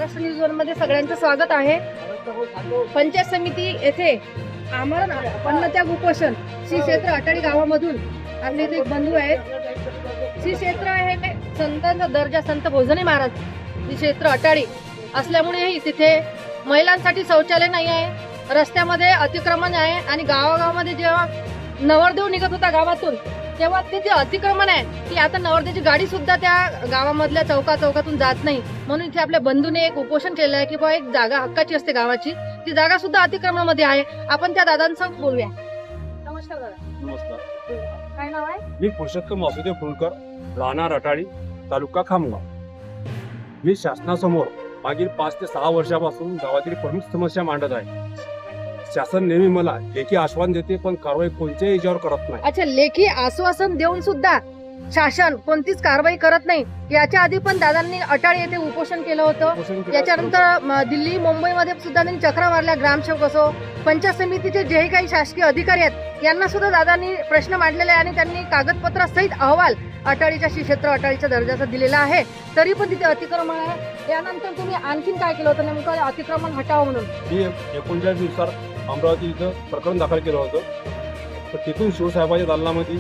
Maharashtra news one मध्ये सगळ्यांचं स्वागत आहे। पंचायत समिती येथे आमरण अन्नत्याग उपोषण श्री क्षेत्र अटाळी गावामधून आपले इथे एक बंधू आहेत। श्री क्षेत्र हे संतांचा दर्जा संत भोजने महाराज श्री क्षेत्र अटाळी असल्यामुळेही तिथे महिलांसाठी शौचालय नाही आहे, रस्त्यामध्ये अतिक्रमण आहे आणि गावागावामध्ये जेव्हा नवरदेव निघत होता गावातून तेव्हा ते जे अतिक्रमण आहे की आता नवरदेवची गाडी सुद्धा त्या गावामधल्या चौकातून जात नाही, म्हणून इथे आपल्या बंधूने एक उपोषण केलं आहे की बा एक जागा हक्काची असते गावाची, ती जागा सुद्धा अतिक्रमणामध्ये आहे। आपण त्या दादांसोबत बोलूया। नमस्कार दादा। नमस्कार, काय नाव आहे? मी पुरुषोत्तम वासुदेव फुलकर, राहणार अटाळी, तालुका खामगाव। मी शासनासमोर मागील 5 ते 6 वर्षापासून गावातील प्रमुख समस्या मांडत आहे। शासन नेहमी मला लेखी आश्वासन देते पण कारवाई कोणत्याही याच्यावर करत नाही। अच्छा, लेखी आश्वासन देऊन सुद्धा शासन कोणतीच कारवाई करत नाही। याच्या आधी पण दादांनी अटाळी येथे उपोषण केलं होतं, याच्यानंतर दिल्ली मुंबईमध्ये सुद्धा त्यांनी चक्रा मारल्या। ग्रामसेवक असो, पंचायत समितीचे जे काही शासकीय अधिकारी आहेत यांना सुद्धा दादांनी प्रश्न मांडलेले आहे आणि त्यांनी कागदपत्र सहित अहवाल अटाळीच्या श्री क्षेत्र अटाळीच्या दर्जाचा दिलेला आहे, तरी पण तिथे अतिक्रमण आहे। यानंतर तुम्ही आणखीन काय केलं होतं नेमकं अतिक्रमण हटावं म्हणून? मी 39 दिवसात अमरावती इथं प्रकरण दाखल केलं होतं, तर तिथून शिवसाहेबाच्या दालनामध्ये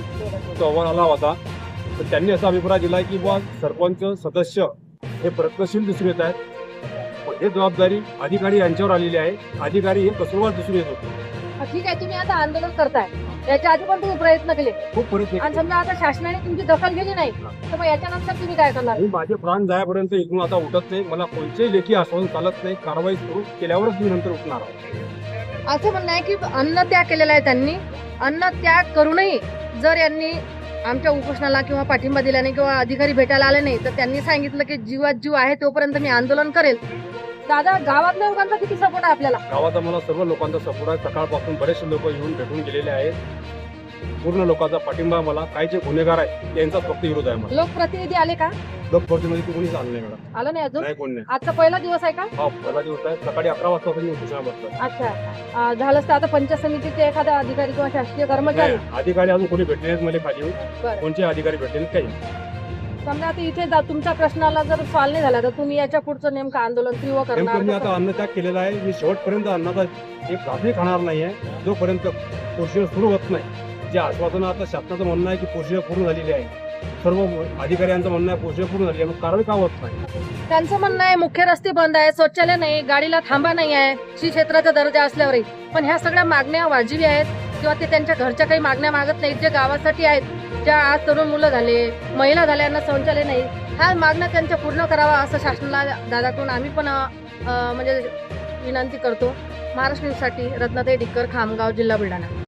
तो अहवाल आला होता। तर त्यांनी असा अभिप्राय दिला की बुवा सरपंच सदस्य हे प्रयत्नशील दिसून येत आहेत, हे जबाबदारी अधिकारी यांच्यावर आलेली आहे, अधिकारी हे कसूरवार दिसून येत होते। ठीक आहे, तुम्ही आता आंदोलन करताय, याच्या आधी पण तुम्ही प्रयत्न केले खूप प्रयत्न आणि समजा आता शासनाने तुमची दखल घेतली नाही तर मग याच्यानंतर तुम्ही काय करणार? मी माझे प्राण जायपर्यंत इथून आता उठत नाही, मला कोणतेही लेखी आश्वासन चालत नाही, कारवाई सुरू केल्यावरच मी नंतर उठणार आहोत। असं म्हणणं आहे की अन्न त्याग केलेला आहे त्यांनी, अन्न त्याग करूनही जर यांनी आमच्या उपोषणाला किंवा पाठिंबा दिला नाही किंवा अधिकारी भेटायला आले नाही तर त्यांनी सांगितलं की जीवात जीव आहे तोपर्यंत मी आंदोलन करेल। दादा, गावातल्या लोकांचा किती सपोर्ट आहे आपल्याला? गावात मला सर्व लोकांचा सपोर्ट आहे, सकाळपासून बरेचसे लोक येऊन भेटून गेलेले आहेत। पूर्ण लोकांचा पाठिंबा मला, काही जे गुन्हेगार आहेत त्यांचा फक्त विरोध आहे मला। लोकप्रतिनिधी आले का? लोकप्रतिनिधी कोणीच आलं नाही मॅडम। आलं नाही अजून? नाही, कोण नाही। आजचा पहिला दिवस आहे का? हा पहिला दिवस आहे, सकाळी 11 वाजता मी उपोषण बसतो। अच्छा, झालंच तर आता पंचायत समितीचे एखादा अधिकारी किंवा शासकीय कर्मचारी? नाही, अधिकारी अजून कोणी भेटले नाहीत मला खाली येऊन, बरं. कोणते अधिकारी भेटले नाहीत काही। समजा आता इथे तुमच्या प्रश्नाला जर सॉल्व्ह नाही झाला तर तुम्ही याच्या पुढचं नेमकं आंदोलन तीव्र नेमकं मी करणार? आता अन्नत्याग केलेला आहे, मी शेवटपर्यंत अन्नाचा एक भाकरी खाणार नाही आहे जोपर्यंत प्रोसिजर सुरू होत नाही। जे आश्वासन आता शासनाचं म्हणणं आहे की प्रोसिजर पूर्ण झालेली आहे, सर्व अधिकाऱ्यांचं म्हणणं आहे प्रोसिजर पूर्ण झाली आहे, मग कारवाई का होत नाही? त्यांचं म्हणणं आहे मुख्य रस्ते बंद आहे, शौचालय नाही, गाडीला थांबा नाही आहे श्री क्षेत्राचा दर्जा असल्यावरही, पण ह्या सगळ्या मागण्या वाजवी आहेत किंवा ते त्यांच्या घरच्या काही मागण्या मागत नाहीत जे गावासाठी आहेत, ज्या आज तरुण मुलं झाले, महिला झाल्यांना शौचालय नाही, ह्या मागण्या त्यांच्या पूर्ण करावा असं शासनाला दादाकडून आम्ही पण म्हणजे विनंती करतो। महाराष्ट्र न्यूजसाठी रत्नाताई डिक्कर, खामगाव, जिल्हा बुलढाणा।